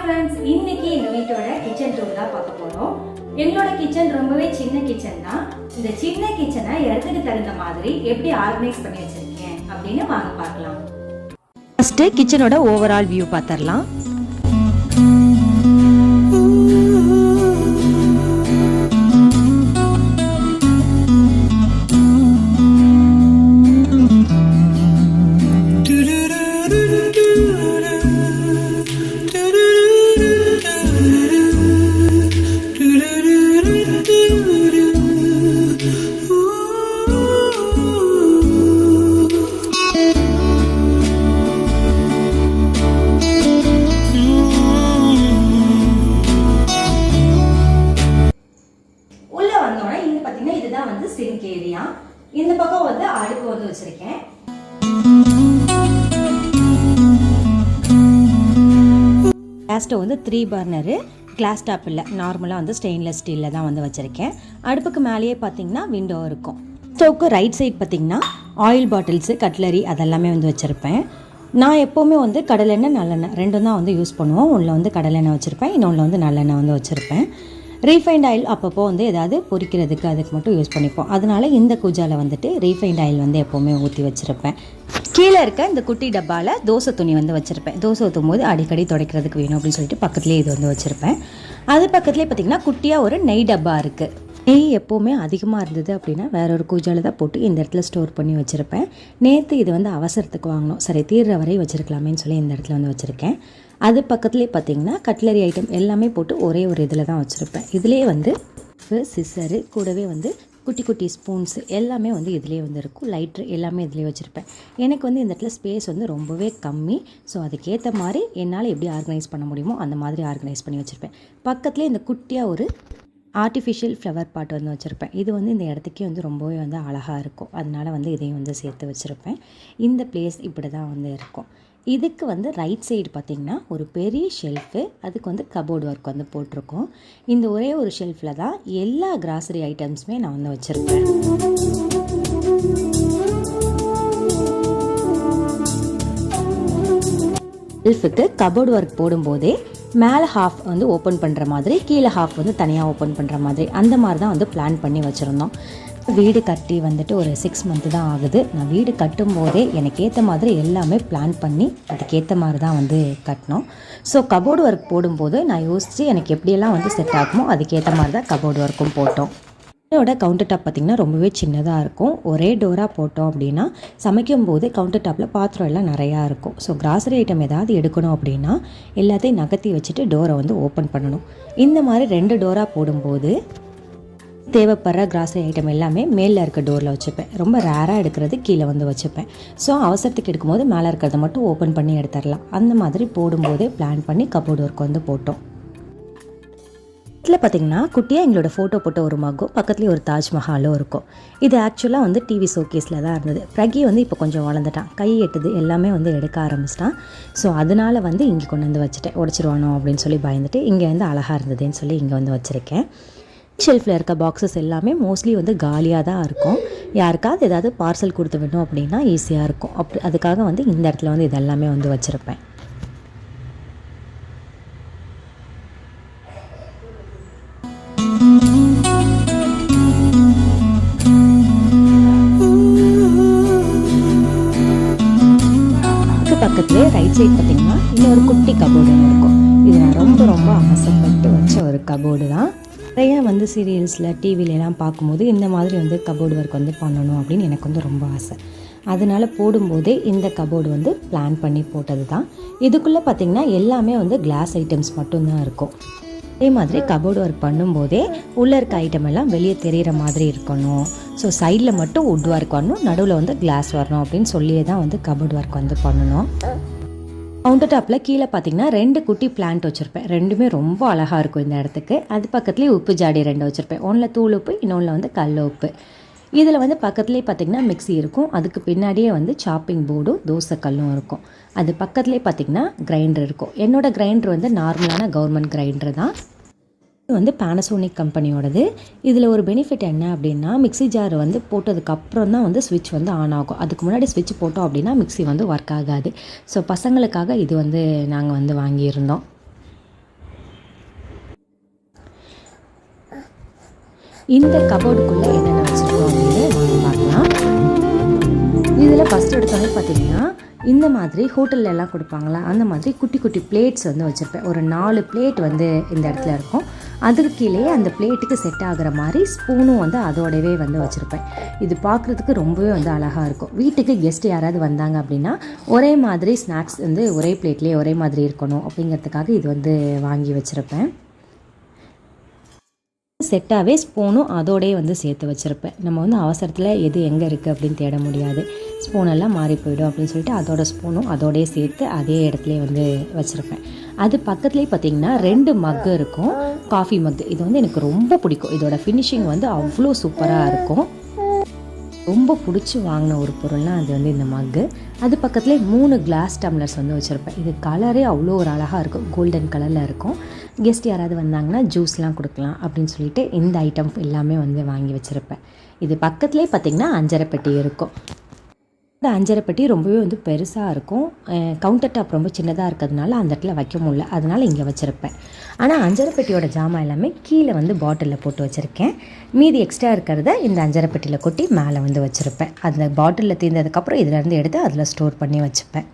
Friends, இன்னைக்கு இந்த வீட்டோட கிச்சன் டூர் தான் பார்க்க போறோம். எங்களோட கிச்சன் ரொம்பவே சின்ன கிச்சன் தான். இந்த சின்ன கிச்சனை இடத்துக்கு தகுந்த மாதிரி எப்படி ஆர்கனைஸ் பண்ணி வச்சிருக்கேன் அப்படின்னு வாங்க பார்க்கலாம். ஃபர்ஸ்ட் கிச்சனோட ஓவரால் வியூ பார்த்தரலாம். Sink area. இந்த பக்கம் வந்து அடுப்பு வந்து வச்சிருக்கேன். கேஸ் ஸ்டவ் வந்து 3 பர்னரு, கிளாஸ் டாப் இல்லை, நார்மலாக வந்து ஸ்டெயின்லெஸ் ஸ்டீலில் தான் வந்து வச்சுருக்கேன். அடுப்புக்கு மேலேயே பார்த்தீங்கன்னா விண்டோ இருக்கும். ஸ்டவ்க்கு ரைட் சைட் பார்த்தீங்கன்னா ஆயில் பாட்டில்ஸு, கட்லரி அதெல்லாமே வந்து வச்சுருப்பேன். நான் எப்போவுமே வந்து கடலெண்ணெய் நல்லெண்ணெய் ரெண்டும் தான் வந்து யூஸ் பண்ணுவோம். ஒன்றில் வந்து கடலெண்ணெய் வச்சுருப்பேன், இன்னொன்றில் வந்து நல்லெண்ணெய் வந்து வச்சுருப்பேன். ரீஃபைண்ட் ஆயில் அப்பப்போ வந்து ஏதாவது பொரிக்கிறதுக்கு அதுக்கு மட்டும் யூஸ் பண்ணிப்போம். அதனால இந்த கூஜாவில் வந்துட்டு ரீஃபைண்ட் ஆயில் வந்து எப்போவுமே ஊற்றி வச்சுருப்பேன். கீழே இருக்க இந்த குட்டி டப்பாவில் தோசை துணி வந்து வச்சுருப்பேன். தோசை ஊற்றும் போது அடிக்கடி துடைக்கிறதுக்கு வேணும் அப்படின்னு சொல்லிட்டு பக்கத்துலேயே இது வந்து வச்சுருப்பேன். அது பக்கத்துலேயே பார்த்திங்கன்னா குட்டியாக ஒரு நெய் டப்பா இருக்குது. நெய் எப்போவுமே அதிகமாக இருந்தது அப்படின்னா வேற ஒரு கூஜாவில் தான் போட்டு இந்த இடத்துல ஸ்டோர் பண்ணி வச்சுருப்பேன். நேற்று இது வந்து அவசரத்துக்கு வாங்கணும், சரி தீர்ற வரை வச்சுருக்கலாமேன்னு சொல்லி இந்த இடத்துல வந்து வச்சுருக்கேன். அது பக்கத்துலேயே பார்த்திங்கன்னா கட்லரி ஐட்டம் எல்லாமே போட்டு ஒரே ஒரு இதில் தான் வச்சுருப்பேன். இதுலேயே வந்து சிசரு, கூடவே வந்து குட்டி குட்டி ஸ்பூன்ஸு எல்லாமே வந்து இதிலே வந்து இருக்கும். லைட்ரு எல்லாமே இதிலே வச்சுருப்பேன். எனக்கு வந்து இந்த இடத்துல ஸ்பேஸ் வந்து ரொம்பவே கம்மி. ஸோ அதுக்கேற்ற மாதிரி என்னால் எப்படி ஆர்கனைஸ் பண்ண முடியுமோ அந்த மாதிரி ஆர்கனைஸ் பண்ணி வச்சுருப்பேன். பக்கத்துலேயே இந்த குட்டியாக ஒரு ஆர்டிஃபிஷியல் ஃப்ளவர் பாட் வந்து வச்சுருப்பேன். இது வந்து இந்த இடத்துக்கே வந்து ரொம்பவே வந்து அழகாக இருக்கும். அதனால் வந்து இதையும் வந்து சேர்த்து வச்சுருப்பேன். இந்த பிளேஸ் இப்படி தான் வந்து இருக்கும். இதுக்கு வந்து ரைட் சைடு பார்த்திங்கன்னா ஒரு பெரிய ஷெல்ஃபு, அதுக்கு வந்து கபோர்டு ஒர்க் வந்து போட்டிருக்கோம். இந்த ஒரே ஒரு ஷெல்ஃபில் தான் எல்லா கிராசரி ஐட்டம்ஸுமே நான் வந்து வச்சுருப்பேன். ஷெல்ஃபுக்கு கபோர்டு ஒர்க் போடும்போதே மேலே ஹாஃப் வந்து ஓப்பன் பண்ணுற மாதிரி, கீழே ஹாஃப் வந்து தனியாக ஓப்பன் பண்ணுற மாதிரி அந்த மாதிரி தான் வந்து பிளான் பண்ணி வச்சுருந்தோம். வீடு கட்டி வந்துட்டு ஒரு 6 மந்த்து தான் ஆகுது. நான் வீடு கட்டும் போதே எனக்கு ஏற்ற மாதிரி எல்லாமே பிளான் பண்ணி அதுக்கேற்ற மாதிரி தான் வந்து கட்டினோம். ஸோ கபோர்டு ஒர்க் போடும்போது நான் யோசித்து எனக்கு எப்படியெல்லாம் வந்து செட் ஆகுமோ அதுக்கேற்ற மாதிரி தான் கபோர்டு ஒர்க்கும் போட்டோம். என்னோட கவுண்டர் டாப் பார்த்திங்கன்னா ரொம்பவே சின்னதாக இருக்கும். ஒரே டோராக போட்டோம் அப்படின்னா சமைக்கும் போது கவுண்டர் டாப்பில் பாத்திரம் எல்லாம் நிறையா இருக்கும். ஸோ கிராசரி ஐட்டம் ஏதாவது எடுக்கணும் அப்படின்னா எல்லாத்தையும் நகர்த்தி வச்சுட்டு டோரை வந்து ஓப்பன் பண்ணணும். இந்த மாதிரி 2 டோராக போடும்போது தேவைப்படுற கிராசரி ஐட்டம் எல்லாமே மேலே இருக்க டோரில் வச்சுப்பேன். ரொம்ப ரேராக எடுக்கிறது கீழே வந்து வச்சுப்பேன். ஸோ அவசரத்துக்கு எடுக்கும்போது மேலே இருக்கிறத மட்டும் ஓப்பன் பண்ணி எடுத்துடலாம். அந்த மாதிரி போடும்போதே பிளான் பண்ணி கபோர்டு ஒர்க் வந்து போட்டோம். இதில் பார்த்திங்கன்னா குட்டியாக எங்களோட ஃபோட்டோ போட்ட ஒரு மகும், பக்கத்துலேயே ஒரு தாஜ்மஹாலும் இருக்கும். இது ஆக்சுவலாக வந்து டிவி ஷோகேஸில் தான் இருந்தது. பிரகி வந்து இப்போ கொஞ்சம் வளர்ந்துட்டான், கை எட்டுது, எல்லாமே வந்து எடுக்க ஆரம்பிச்சிட்டான். ஸோ அதனால் வந்து இங்கே கொண்டு வந்து வச்சுட்டேன். உடச்சிருவானோ அப்படின்னு சொல்லி பயந்துட்டு இங்கே வந்து அழகாக இருந்ததுன்னு சொல்லி இங்கே வந்து வச்சுருக்கேன். ஷெல்ஃபில் இருக்க பாக்ஸஸ் எல்லாமே மோஸ்ட்லி வந்து காலியாக தான் இருக்கும். யாருக்காவது ஏதாவது பார்சல் கொடுத்து வேணும் அப்படின்னா ஈஸியாக இருக்கும். அதுக்காக வந்து இந்த இடத்துல வந்து இதெல்லாமே வந்து வச்சுருப்பேன். பக்கத்துலேயே ரைட் சைட் பார்த்திங்கன்னா இன்னொரு குட்டி கபோர்டு இருக்கும். இது நான் ரொம்ப ஆசைப்பட்டு வச்ச ஒரு கபோர்டு தான். நிறையா வந்து சீரியல்ஸில் டிவிலெலாம் பார்க்கும்போது இந்த மாதிரி வந்து கபோர்டு ஒர்க் வந்து பண்ணணும் அப்படின்னு எனக்கு வந்து ரொம்ப ஆசை. அதனால் போடும்போதே இந்த கபோர்டு வந்து பிளான் பண்ணி போட்டது தான். இதுக்குள்ளே பார்த்திங்கன்னா எல்லாமே வந்து கிளாஸ் ஐட்டம்ஸ் மட்டும்தான் இருக்கும். அதே மாதிரி கபோர்டு ஒர்க் பண்ணும்போதே உள்ளே இருக்க ஐட்டம் எல்லாம் வெளியே தெரிகிற மாதிரி இருக்கணும். ஸோ சைடில் மட்டும் வுட் ஒர்க் வரணும், நடுவில் வந்து கிளாஸ் வரணும் அப்படின்னு சொல்லியே தான் வந்து கபோர்டு ஒர்க் வந்து பண்ணணும். கவுண்டர் டாப்பில் கீழே பார்த்திங்கன்னா 2 குட்டி பிளான்ட் வச்சுருப்பேன். ரெண்டுமே ரொம்ப அழகாக இருக்கும் இந்த இடத்துக்கு. அது பக்கத்துலேயே உப்பு ஜாடி 2 வச்சுருப்பேன். ஒன்றில் தூள் உப்பு, இன்னொன்றில் வந்து கல் உப்பு. இதில் வந்து பக்கத்துலேயே பார்த்திங்கன்னா மிக்ஸி இருக்கும். அதுக்கு பின்னாடியே வந்து சாப்பிங் போர்டும் தோசை கல்லும் இருக்கும். அது பக்கத்துலேயே பார்த்திங்கன்னா கிரைண்டர் இருக்கும். என்னோடய கிரைண்டர் வந்து நார்மலான கவர்மெண்ட் கிரைண்டர் தான். இது வந்து பேனசோனிக் கம்பெனியோடது. இதில் ஒரு பெனிஃபிட் என்ன அப்படின்னா, மிக்ஸி ஜார் வந்து போட்டதுக்கப்புறம் தான் வந்து ஸ்விட்ச் வந்து ஆன் ஆகும். அதுக்கு முன்னாடி ஸ்விட்ச் போட்டோம் அப்படின்னா மிக்ஸி வந்து ஒர்க் ஆகாது. ஸோ பசங்களுக்காக இது வந்து நாங்கள் வந்து வாங்கியிருந்தோம். இந்த கபோர்டுக்குள்ளே என்னென்ன வச்சுருக்கோம் அப்படின்னு வாங்க பார்க்கலாம். இதில் ஃபஸ்ட் எடுத்தோடனே பார்த்தீங்கன்னா இந்த மாதிரி ஹோட்டல்ல எல்லாம் கொடுப்பாங்களா அந்த மாதிரி குட்டி குட்டி பிளேட்ஸ் வந்து வச்சுருப்பேன். ஒரு 4 பிளேட் வந்து இந்த இடத்துல இருக்கும். அதுக்கு கீழே அந்த பிளேட்டுக்கு செட் ஆகிற மாதிரி ஸ்பூனும் வந்து அதோடவே வந்து வச்சுருப்பேன். இது பார்க்குறதுக்கு ரொம்பவே வந்து அழகாக இருக்கும். வீட்டுக்கு கெஸ்ட் யாராவது வந்தாங்க அப்படின்னா ஒரே மாதிரி ஸ்நாக்ஸ் வந்து ஒரே பிளேட்லேயே ஒரே மாதிரி இருக்கணும் அப்படிங்கிறதுக்காக இது வந்து வாங்கி வச்சுருப்பேன். செட்டாகவே ஸ்பூனும் அதோடய வந்து சேர்த்து வச்சுருப்பேன். நம்ம வந்து அவசரத்தில் எது எங்கே இருக்குது அப்படின்னு தேட முடியாது. ஸ்பூனெல்லாம் மாறி போயிடும் அப்படின்னு சொல்லிட்டு அதோட ஸ்பூனும் அதோடய சேர்த்து அதே இடத்துல வந்து வச்சுருப்பேன். அது பக்கத்துலேயே பார்த்திங்கன்னா 2 மக்கு இருக்கும், காஃபி மக்கு. இது வந்து எனக்கு ரொம்ப பிடிக்கும். இதோட ஃபினிஷிங் வந்து அவ்வளோ சூப்பராக இருக்கும். ரொம்ப பிடிச்சி வாங்கின ஒரு பொருள்னால் அது வந்து இந்த மக்கு. அது பக்கத்துலேயே 3 கிளாஸ் டம்ளர்ஸ் வந்து வச்சுருப்பேன். இது கலரே அவ்வளோ ஒரு அழகாக இருக்கும், கோல்டன் கலரில் இருக்கும். கெஸ்ட் யாராவது வந்தாங்கன்னா ஜூஸ்லாம் கொடுக்கலாம் அப்படின்னு சொல்லிட்டு இந்த ஐட்டம் எல்லாமே வந்து வாங்கி வச்சுருப்பேன். இது பக்கத்துலேயே பார்த்திங்கன்னா அஞ்சரை பெட்டி இருக்கும். இந்த அஞ்சரை பெட்டி ரொம்பவே வந்து பெருசாக இருக்கும். கவுண்டர் டாப் ரொம்ப சின்னதாக இருக்கிறதுனால அந்த இடத்துல வைக்க முடியல, அதனால் இங்கே வச்சுருப்பேன். ஆனால் அஞ்சரை பெட்டியோட ஜாமான் எல்லாமே கீழே வந்து பாட்டிலில் போட்டு வச்சுருக்கேன். மீதி எக்ஸ்ட்ரா இருக்கிறத இந்த அஞ்சரை பெட்டியில் கொட்டி மேலே வந்து வச்சுருப்பேன். அந்த பாட்டிலில் தீர்ந்ததுக்கப்புறம் இதிலேருந்து எடுத்து அதில் ஸ்டோர் பண்ணி வச்சுப்பேன்.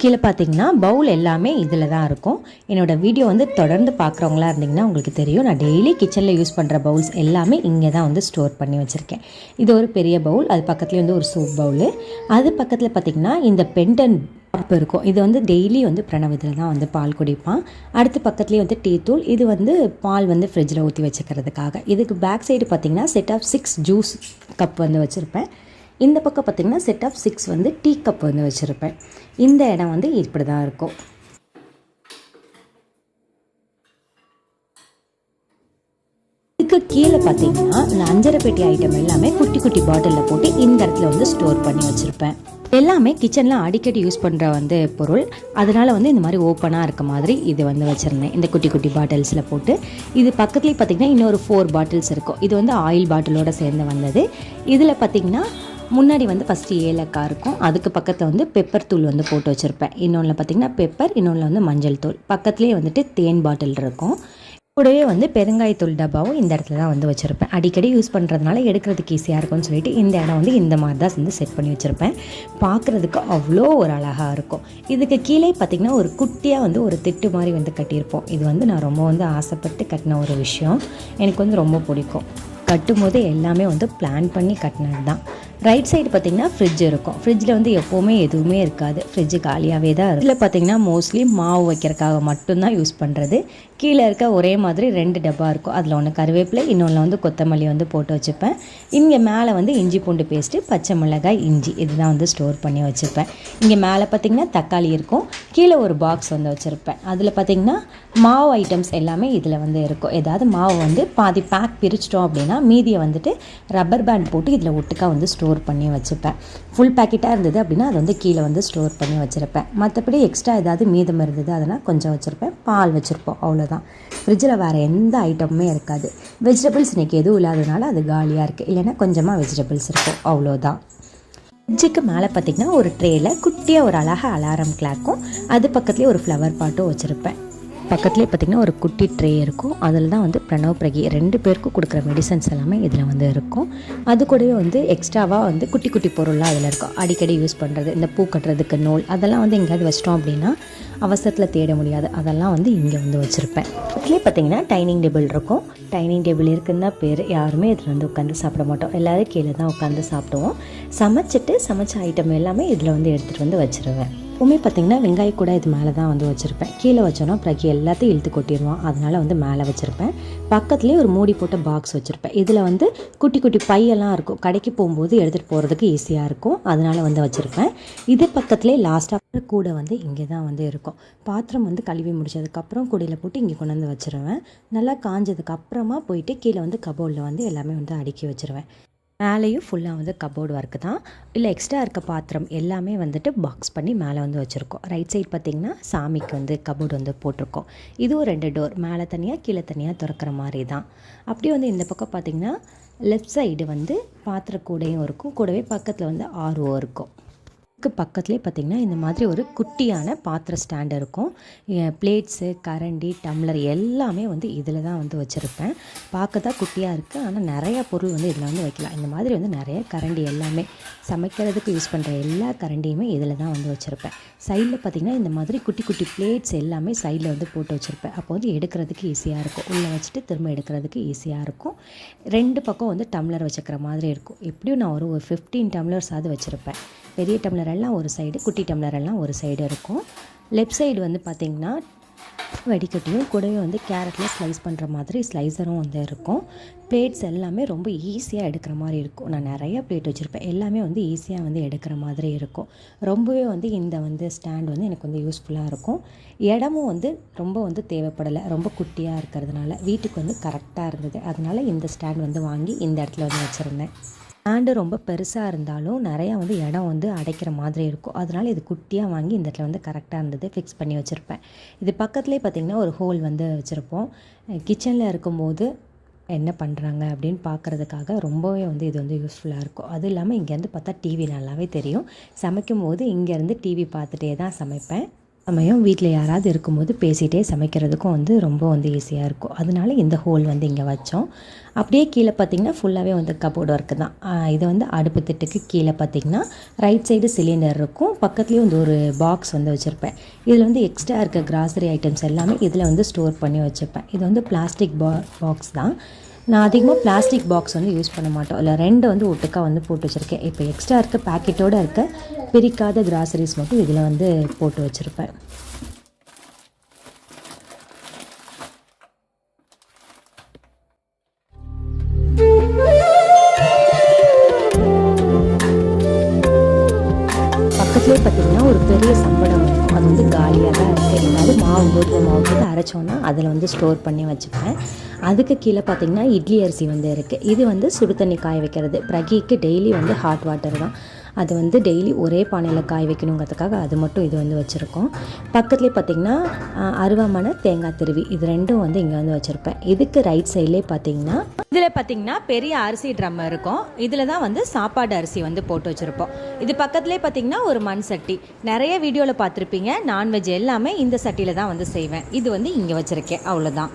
கீழே பார்த்தீங்கன்னா பவுல் எல்லாமே இதில் தான் இருக்கும். என்னோடய வீடியோ வந்து தொடர்ந்து பார்க்குறவங்களா இருந்தீங்கன்னா உங்களுக்கு தெரியும், நான் டெய்லி கிச்சனில் யூஸ் பண்ணுற பவுல்ஸ் எல்லாமே இங்கே தான் வந்து ஸ்டோர் பண்ணி வச்சுருக்கேன். இது ஒரு பெரிய பவுல், அது பக்கத்துலேயே வந்து ஒரு சூப் பவுலு. அது பக்கத்தில் பார்த்திங்கன்னா இந்த பென்டன் கப் இருக்கும். இது வந்து டெய்லி வந்து பிரணவ் இதில் தான் வந்து பால் குடிப்பான். அடுத்து பக்கத்துலேயே வந்து டீ தூள், இது வந்து பால் வந்து ஃப்ரிட்ஜில் ஊற்றி வச்சுக்கிறதுக்காக. இதுக்கு பேக் சைடு பார்த்திங்கன்னா செட் ஆஃப் 6 ஜூஸ் கப் வந்து வச்சுருப்பேன். இந்த பக்கம் பார்த்திங்கன்னா செட் ஆஃப் 6 வந்து டீ கப் வந்து வச்சுருப்பேன். இந்த இடம் வந்து இப்படி தான் இருக்கும். இதுக்கு கீழே பார்த்தீங்கன்னா இந்த அஞ்சரை பெட்டி ஐட்டம் எல்லாமே குட்டி குட்டி பாட்டிலில் போட்டு இந்த இடத்துல வந்து ஸ்டோர் பண்ணி வச்சுருப்பேன். எல்லாமே கிச்சனில் அடிக்கடி யூஸ் பண்ணுற வந்து பொருள், அதனால் வந்து இந்த மாதிரி ஓப்பனாக இருக்க மாதிரி இது வந்து வச்சுருந்தேன் இந்த குட்டி குட்டி பாட்டில்ஸில் போட்டு. இது பக்கத்துலேயே பார்த்திங்கன்னா இன்னொரு 4 பாட்டில்ஸ் இருக்கும். இது வந்து ஆயில் பாட்டிலோடு சேர்ந்து வந்தது. இதில் பார்த்திங்கன்னா முன்னாடி வந்து ஃபஸ்ட்டு ஏலக்காய் இருக்கும், அதுக்கு பக்கத்தில் வந்து பெப்பர் தூள் வந்து போட்டு வச்சுருப்பேன். இன்னொன்று பார்த்திங்கன்னா பெப்பர், இன்னொன்று வந்து மஞ்சள் தூள். பக்கத்துலேயே வந்துட்டு தேன் பாட்டில் இருக்கும். கூடவே வந்து பெருங்காயத்தூள் டப்பாவும் இந்த இடத்துல தான் வந்து வச்சுருப்பேன். அடிக்கடி யூஸ் பண்ணுறதுனால எடுக்கிறதுக்கு ஈஸியாக இருக்கும்னு சொல்லிட்டு இந்த இடம் வந்து இந்த மாதிரி தான் வந்து செட் பண்ணி வச்சுருப்பேன். பார்க்குறதுக்கு அவ்வளோ ஒரு அழகாக இருக்கும். இதுக்கு கீழே பார்த்திங்கன்னா ஒரு குட்டியாக வந்து ஒரு திட்டு மாதிரி வந்து கட்டியிருப்போம். இது வந்து நான் ரொம்ப வந்து ஆசைப்பட்டு கட்டின ஒரு விஷயம். எனக்கு வந்து ரொம்ப பிடிக்கும். கட்டும்போது எல்லாமே வந்து பிளான் பண்ணி கட்டினது தான். ரைட் சைடு பார்த்திங்கன்னா ஃப்ரிட்ஜ் இருக்கும். ஃப்ரிட்ஜில் வந்து எப்போவுமே எதுவுமே இருக்காது, ஃப்ரிட்ஜு காலியாகவே தான் இருக்கும். இதில் பார்த்திங்கன்னா மோஸ்ட்லி மாவு வைக்கிறதுக்காக மட்டும்தான் யூஸ் பண்ணுறது. கீழே இருக்க ஒரே மாதிரி 2 டப்பா இருக்கும். அதில் ஒன்று கருவேப்பிலை, இன்னொன்று வந்து கொத்தமல்லி வந்து போட்டு வச்சுப்பேன். இங்கே மேலே வந்து இஞ்சி பூண்டு பேஸ்ட்டு, பச்சை மிளகாய், இஞ்சி இதுதான் வந்து ஸ்டோர் பண்ணி வச்சுப்பேன். இங்கே மேலே பார்த்திங்கன்னா தக்காளி இருக்கும். கீழே ஒரு பாக்ஸ் வந்து வச்சுருப்பேன். அதில் பார்த்திங்கன்னா மாவு ஐட்டம்ஸ் எல்லாமே இதில் வந்து இருக்கும். ஏதாவது மாவு வந்து பாதி பேக் பிரிச்சிட்டோம் அப்படின்னா மீதியை வந்துட்டு ரப்பர் பேண்ட் போட்டு இதில் ஒட்டுக்கா வந்து ஸ்டோர் பண்ணி வச்சுப்பேன். ஃபுல் பேக்கெட்டாக இருந்தது அப்படின்னா அது வந்து கீழே வந்து ஸ்டோர் பண்ணி வச்சுருப்பேன். மற்றபடி எக்ஸ்ட்ரா ஏதாவது மீதம் இருந்தது அதெல்லாம் கொஞ்சம் வச்சுருப்பேன். பால் வச்சுருப்போம், அவ்வளோதான். ஃப்ரிட்ஜில் வேறு எந்த ஐட்டமுமே இருக்காது. வெஜிடபிள்ஸ் இன்றைக்கி எதுவும் இல்லாததுனால அது காலியாக இருக்குது, இல்லைன்னா கொஞ்சமாக வெஜிடபிள்ஸ் இருக்கும், அவ்வளோதான். ஃப்ரிட்ஜுக்கு மேலே பார்த்திங்கன்னா ஒரு ட்ரேயில் குட்டியாக ஒரு அழகாக அலாரம் கிளாக்கும், அது பக்கத்துலேயே ஒரு ஃப்ளவர் பாட்டும் வச்சுருப்பேன். பக்கத்துலேயே பார்த்திங்கன்னா ஒரு குட்டி ட்ரே இருக்கும். அதில் தான் வந்து பிரணவ் பிரகி 2 பேருக்கும் கொடுக்குற மெடிசன்ஸ் எல்லாமே இதில் வந்து இருக்கும். அது கூடவே வந்து எக்ஸ்ட்ராவாக வந்து குட்டி குட்டி பொருள்லாம் அதில் இருக்கும். அடிக்கடி யூஸ் பண்ணுறது, இந்த பூ கட்டுறதுக்கு நூல், அதெல்லாம் வந்து எங்கேயாவது வச்சிட்டோம் அப்படின்னா அவசரத்தில் தேட முடியாது, அதெல்லாம் வந்து இங்கே வந்து வச்சுருப்பேன். அதுலேயே பார்த்திங்கன்னா டைனிங் டேபிள் இருக்கும். டைனிங் டேபிள் இருக்குன்னு தான் பேர். யாருமே இதில் வந்து உட்காந்து சாப்பிட மாட்டோம், எல்லோரும் கீழே தான் உட்காந்து சாப்பிடுவோம். சமைச்ச ஐட்டம் எல்லாமே இதில் வந்து எடுத்துகிட்டு வந்து வச்சுருவேன். எப்போவுமே பார்த்திங்கன்னா வெங்காயம் கூட இது மேலே தான் வந்து வச்சுருப்பேன். கீழே வச்சோன்னா பிறகு எல்லாத்தையும் இழுத்து கொட்டிடுவான், அதனால் வந்து மேலே வச்சுருப்பேன். பக்கத்துலேயே ஒரு மூடி போட்ட பாக்ஸ் வச்சுருப்பேன். இதில் வந்து குட்டி குட்டி பையெல்லாம் இருக்கும், கடைக்கு போகும்போது எடுத்துகிட்டு போகிறதுக்கு ஈஸியாக இருக்கும், அதனால் வந்து வச்சுருப்பேன். இது பக்கத்துலேயே லாஸ்ட்டாக கூட வந்து இங்கே தான் வந்து இருக்கும். பாத்திரம் வந்து கழுவி முடிச்சதுக்கப்புறம் கூடையில் போட்டு இங்கே கொண்டு வந்து வச்சுருவேன். நல்லா காஞ்சதுக்கப்புறமா போயிட்டு கீழே வந்து கபோர்டில் வந்து எல்லாமே வந்து அடுக்கி வச்சுருவேன். மேலேயும் ஃபுல்லாக வந்து கபோர்டு ஒர்க்கு தான். இல்லை எக்ஸ்ட்ரா இருக்க பாத்திரம் எல்லாமே வந்துட்டு பாக்ஸ் பண்ணி மேலே வந்து வச்சுருக்கோம். ரைட் சைட் பார்த்திங்கன்னா சாமிக்கு வந்து கபோர்டு வந்து போட்டிருக்கோம். இதுவும் 2 டோர், மேலே தனியாக கீழே தனியாக திறக்கிற மாதிரி தான். அப்படியே வந்து இந்த பக்கம் பார்த்திங்கன்னா லெஃப்ட் சைடு வந்து பாத்திர கூடையும் இருக்கும், கூடவே பக்கத்தில் வந்து ஆர்ஓ இருக்கும். பக்கத்துலேயே பார்த்திங்கன்னா இந்த மாதிரி ஒரு குட்டியான பாத்திர ஸ்டாண்ட் இருக்கும். பிளேட்ஸு, கரண்டி, டம்ளர் எல்லாமே வந்து இதில் தான் வந்து வச்சுருப்பேன். பார்க்க தான் குட்டியாக இருக்குது, ஆனால் நிறையா பொருள் வந்து இதில் வந்து வைக்கலாம். இந்த மாதிரி வந்து நிறைய கரண்டி எல்லாமே சமைக்கிறதுக்கு யூஸ் பண்ணுற எல்லா கரண்டியுமே இதில் தான் வந்து வச்சுருப்பேன். சைடில் பார்த்திங்கன்னா இந்த மாதிரி குட்டி குட்டி பிளேட்ஸ் எல்லாமே சைடில் வந்து போட்டு வச்சுருப்பேன். அப்போ வந்து எடுக்கிறதுக்கு ஈஸியாக இருக்கும். உள்ளே வச்சுட்டு திரும்ப எடுக்கிறதுக்கு ஈஸியாக இருக்கும். 2 பக்கம் வந்து டம்ளர் வச்சுக்கிற மாதிரி இருக்கும். எப்படியும் நான் ஒரு 15 டம்ளர்ஸாவது வச்சுருப்பேன். பெரிய டம்ளர் எல்லாம் ஒரு சைடு, குட்டி டம்ளர் எல்லாம் ஒரு சைடு இருக்கும். லெஃப்ட் சைடு வந்து பார்த்திங்கன்னா வடிகட்டியும் கூடவே வந்து கேரட்டில் ஸ்லைஸ் பண்ணுற மாதிரி ஸ்லைசரும் வந்து இருக்கும். பிளேட்ஸ் எல்லாமே ரொம்ப ஈஸியாக எடுக்கிற மாதிரி இருக்கும். நான் நிறையா பிளேட் வச்சுருப்பேன். எல்லாமே வந்து ஈஸியாக வந்து எடுக்கிற மாதிரி இருக்கும். ரொம்பவே வந்து இந்த வந்து ஸ்டாண்ட் வந்து எனக்கு வந்து யூஸ்ஃபுல்லாக இருக்கும். இடமும் வந்து ரொம்ப வந்து தேவைப்படலை. ரொம்ப குட்டியாக இருக்கிறதுனால வீட்டுக்கு வந்து கரெக்டாக இருந்தது. அதனால் இந்த ஸ்டாண்ட் வந்து வாங்கி இந்த இடத்துல வந்து வச்சுருந்தேன். ஸ்டாண்டு ரொம்ப பெருசாக இருந்தாலும் நிறையா வந்து இடம் வந்து அடைக்கிற மாதிரி இருக்கும். அதனால் இது குட்டியாக வாங்கி இந்த இடத்துல வந்து கரெக்டாக இருந்தது, ஃபிக்ஸ் பண்ணி வச்சுருப்பேன். இது பக்கத்துலேயே பார்த்திங்கன்னா ஒரு ஹோல் வந்து வச்சுருப்போம். கிச்சனில் இருக்கும்போது என்ன பண்ணுறாங்க அப்படின்னு பார்க்குறதுக்காக ரொம்பவே வந்து இது வந்து யூஸ்ஃபுல்லாக இருக்கும். அதுவும் இல்லாமல் இங்கேருந்து பார்த்தா டிவி நல்லாவே தெரியும். சமைக்கும் போது இங்கேருந்து டிவி பார்த்துட்டே தான் சமைப்பேன். வீட்டில் யாராவது இருக்கும்போது பேசிகிட்டே சமைக்கிறதுக்கும் வந்து ரொம்ப வந்து ஈஸியாக இருக்கும். அதனால இந்த ஹோல் வந்து இங்கே வச்சோம். அப்படியே கீழே பார்த்திங்கன்னா ஃபுல்லாகவே வந்து கபோர்டு ஒர்க்கு தான். இது வந்து அடுப்பு திட்டுக்கு கீழே பார்த்திங்கன்னா ரைட் சைடு சிலிண்டர் இருக்கும். பக்கத்துலேயே வந்து ஒரு பாக்ஸ் வந்து வச்சுருப்பேன். இதில் வந்து எக்ஸ்ட்ரா இருக்க கிராசரி ஐட்டம்ஸ் எல்லாமே இதில் வந்து ஸ்டோர் பண்ணி வச்சுருப்பேன். இது வந்து பிளாஸ்டிக் பாக்ஸ் தான். நான் அதிகமாக பிளாஸ்டிக் பாக்ஸ் வந்து யூஸ் பண்ண மாட்டோம். இல்லை 2 வந்து ஒட்டுக்கா வந்து போட்டு வச்சுருக்கேன். இப்போ எக்ஸ்ட்ரா இருக்க பேக்கெட்டோடு இருக்க பிரிக்காத கிராசரிஸ் மட்டும் இதில் வந்து போட்டு வச்சுருப்பேன். பக்கத்துலேயே பார்த்திங்கன்னா ஒரு பெரிய சம்படம் இருக்கும். அது வந்து காலியாக தான் இருக்குது. இருந்தாலும் கோதுமை மாவு போட்டு அரைச்சோன்னா அதில் வந்து ஸ்டோர் பண்ணி வச்சுப்பேன். அதுக்கு கீழே பார்த்திங்கன்னா இட்லி அரிசி வந்து இருக்குது. இது வந்து சுடு தண்ணி காய வைக்கிறது. பிரகிக்கு டெய்லி வந்து ஹாட் வாட்டர் தான். அது வந்து டெய்லி ஒரே பானையில் காய வைக்கணுங்கிறதுக்காக அது மட்டும் இது வந்து வச்சுருக்கோம். பக்கத்துலேயே பார்த்திங்கன்னா அருவாமனை, தேங்காய் திருவி, இது 2ம் வந்து இங்கே வந்து வச்சுருப்பேன். இதுக்கு ரைட் சைட்லேயே பார்த்திங்கன்னா இதில் பார்த்திங்கன்னா பெரிய அரிசி ட்ரம் இருக்கும். இதில் தான் வந்து சாப்பாடு அரிசி வந்து போட்டு வச்சுருப்போம். இது பக்கத்துலேயே பார்த்திங்கன்னா ஒரு மண் சட்டி. நிறைய வீடியோவில் பார்த்துருப்பீங்க. நான்வெஜ் எல்லாமே இந்த சட்டியில் தான் வந்து செய்வேன். இது வந்து இங்கே வச்சுருக்கேன், அவ்வளோதான்.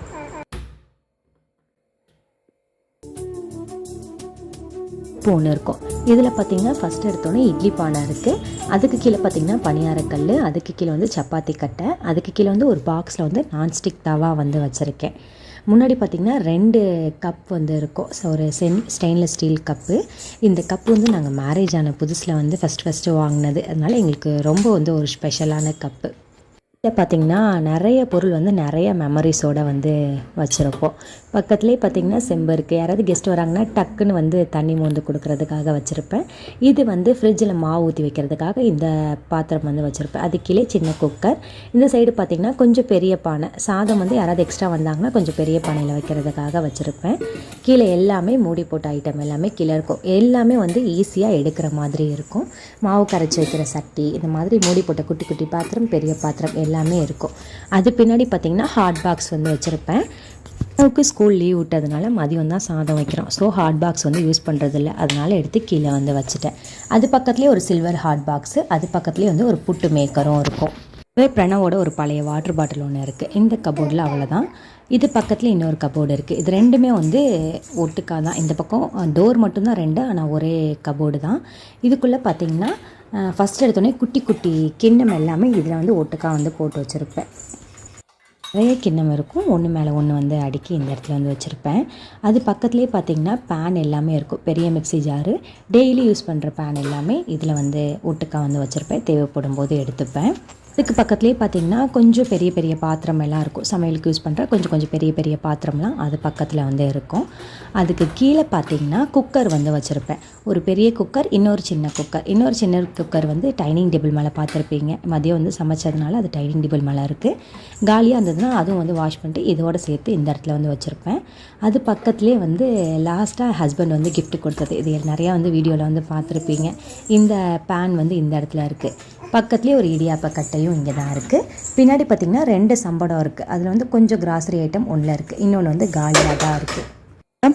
ஒன்று இருக்கும். இதில் பார்த்திங்கன்னா ஃபஸ்ட்டு எடுத்தோன்னே இட்லி பானை இருக்குது. அதுக்கு கீழே பார்த்திங்கன்னா பணியாரக்கல், அதுக்கு கீழே வந்து சப்பாத்தி கட்டை, அதுக்கு கீழே வந்து ஒரு பாக்ஸில் வந்து நான்ஸ்டிக் தவா வந்து வச்சுருக்கேன். முன்னாடி பார்த்திங்கன்னா 2 கப் வந்து இருக்கும். ஸோ ஒரு ஸ்டெயின்லெஸ் ஸ்டீல் கப்பு. இந்த கப்பு வந்து நாங்கள் மேரேஜ் ஆன புதுசில் வந்து ஃபஸ்ட்டு வாங்கினது. அதனால் எங்களுக்கு ரொம்ப வந்து ஒரு ஸ்பெஷலான கப்பு. இதில் பார்த்திங்கன்னா நிறைய பொருள் வந்து நிறைய மெமரிஸோடு வந்து வச்சுருப்போம். பக்கத்துலேயே பார்த்திங்கன்னா செம்பு இருக்குது. யாராவது கெஸ்ட் வராங்கன்னா டக்குன்னு வந்து தண்ணி மோந்து கொடுக்குறதுக்காக வச்சுருப்பேன். இது வந்து ஃப்ரிட்ஜில் மாவு ஊற்றி வைக்கிறதுக்காக இந்த பாத்திரம் வந்து வச்சுருப்பேன். அது கீழே சின்ன குக்கர். இந்த சைடு பார்த்திங்கன்னா கொஞ்சம் பெரிய பானை. சாதம் வந்து யாராவது எக்ஸ்ட்ரா வந்தாங்கன்னா கொஞ்சம் பெரிய பானையில் வைக்கிறதுக்காக வச்சுருப்பேன். கீழே எல்லாமே மூடி போட்ட ஐட்டம் எல்லாமே கீழே இருக்கும். எல்லாமே வந்து ஈஸியாக எடுக்கிற மாதிரி இருக்கும். மாவு கரைச்சி வைக்கிற சட்டி, இந்த மாதிரி மூடி போட்ட குட்டி குட்டி பாத்திரம், பெரிய பாத்திரம் எல்லாமே இருக்கும். அது பின்னாடி பார்த்திங்கன்னா ஹாட் பாக்ஸ் வந்து வச்சுருப்பேன். அவனுக்கு ஸ்கூல் லீவ் விட்டதுனால மதியம் தான் சாதம் வைக்கிறோம். ஸோ ஹாட் பாக்ஸ் வந்து யூஸ் பண்ணுறதில்ல. அதனால் எடுத்து கீழே வந்து வச்சுட்டேன். அது பக்கத்துலேயே ஒரு சில்வர் ஹாட் பாக்ஸு, அது பக்கத்துலேயே வந்து ஒரு புட்டு மேக்கரும் இருக்கும். பிரணவோட ஒரு பழைய வாட்டர் பாட்டில் ஒன்று இருக்குது. இந்த கபோர்டில் அவ்வளோதான். இது பக்கத்தில் இன்னொரு கபோர்டு இருக்குது. இது 2மே வந்து ஒட்டுக்காக தான். இந்த பக்கம் டோர் மட்டும்தான் 2, ஆனால் ஒரே கபோர்டு தான். இதுக்குள்ளே பார்த்திங்கன்னா ஃபஸ்ட் எடுத்தோடனே குட்டி குட்டி கிண்ணம் எல்லாமே இதில் வந்து ஒட்டுக்காக வந்து போட்டு வச்சுருப்பேன். நிறைய கிண்ணம் இருக்கும். ஒன்று மேலே ஒன்று வந்து அடுக்கி இந்த இடத்துல வந்து வச்சுருப்பேன். அது பக்கத்துலேயே பார்த்திங்கன்னா பேன் எல்லாமே இருக்கும். பெரிய மிக்ஸி ஜாரு, டெய்லி யூஸ் பண்ணுற பேன் எல்லாமே இதில் வந்து ஒட்டுக்காக வந்து வச்சுருப்பேன். தேவைப்படும் போது எடுத்துப்பேன். இதுக்கு பக்கத்துலேயே பார்த்திங்கன்னா கொஞ்சம் பெரிய பெரிய பாத்திரம் எல்லாம் இருக்கும். சமையலுக்கு யூஸ் பண்ணுற கொஞ்சம் பெரிய பெரிய பாத்திரம்லாம் அது பக்கத்தில் வந்து இருக்கும். அதுக்கு கீழே பார்த்திங்கன்னா குக்கர் வந்து வச்சுருப்பேன். ஒரு பெரிய குக்கர், இன்னொரு சின்ன குக்கர் வந்து டைனிங் டேபிள் மேலே பார்த்துருப்பீங்க. மதியம் வந்து சமைச்சதுனால அது டைனிங் டேபிள் மேலே இருக்குது. காலியாக இருந்ததுன்னா அதுவும் வந்து வாஷ் பண்ணிட்டு இதோடு சேர்த்து இந்த இடத்துல வந்து வச்சுருப்பேன். அது பக்கத்துலேயே வந்து லாஸ்ட்டாக ஹஸ்பண்ட் வந்து கிஃப்ட் கொடுத்தது. இது நிறையா வந்து வீடியோவில் வந்து பார்த்துருப்பீங்க. இந்த பேன் வந்து இந்த இடத்துல இருக்குது. பக்கத்துலேயே ஒரு இடியாப்ப கட்டையும் இங்கே தான் இருக்குது. பின்னாடி பார்த்திங்கன்னா 2 சம்படம் இருக்குது. அதில் வந்து கொஞ்சம் கிராசரி ஐட்டம் ஒன்றில் இருக்குது. இன்னொன்று வந்து காலியாக தான் இருக்குது.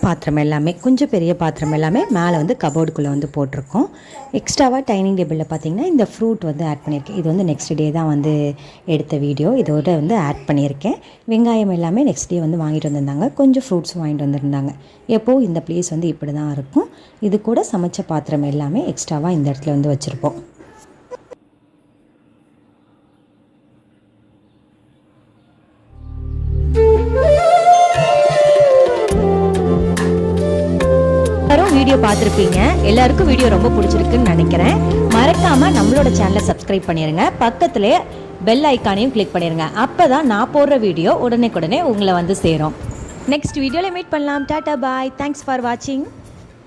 பாத்திரம் எல்லாமே கொஞ்சம் பெரிய பாத்திரம் எல்லாமே மேலே வந்து கபோர்டுக்குள்ளே வந்து போட்டிருக்கோம். எக்ஸ்ட்ராவாக டைனிங் டேபிளில் பார்த்திங்கன்னா இந்த ஃப்ரூட் வந்து ஆட் பண்ணியிருக்கேன். இது வந்து நெக்ஸ்ட் டே தான் வந்து எடுத்த வீடியோ, இதோட வந்து ஆட் பண்ணியிருக்கேன். வெங்காயம் எல்லாமே நெக்ஸ்ட் டே வந்து வாங்கிட்டு வந்திருந்தாங்க. கொஞ்சம் ஃப்ரூட்ஸ் வாங்கிட்டு வந்திருந்தாங்க. எப்போது இந்த ப்ளேஸ் வந்து இப்படி தான் இருக்கும். இது கூட சமைச்ச பாத்திரம் எல்லாமே எக்ஸ்ட்ராவாக இந்த இடத்துல வந்து வச்சுருப்போம். வீடியோ பார்த்துருப்பீங்க. எல்லாருக்கும் வீடியோ ரொம்ப பிடிச்சிருக்குன்னு நினைக்கிறேன். மறக்காமல் நம்மளோட சேனலை சப்ஸ்கிரைப் பண்ணிடுங்க. பக்கத்துலேயே பெல் ஐக்கானையும் கிளிக் பண்ணிடுங்க. அப்போ தான் நான் போடுற வீடியோ உடனே உங்களை வந்து சேரும். நெக்ஸ்ட் வீடியோவில் மீட் பண்ணலாம். டாடா பாய். தேங்க்ஸ் ஃபார் வாட்சிங்.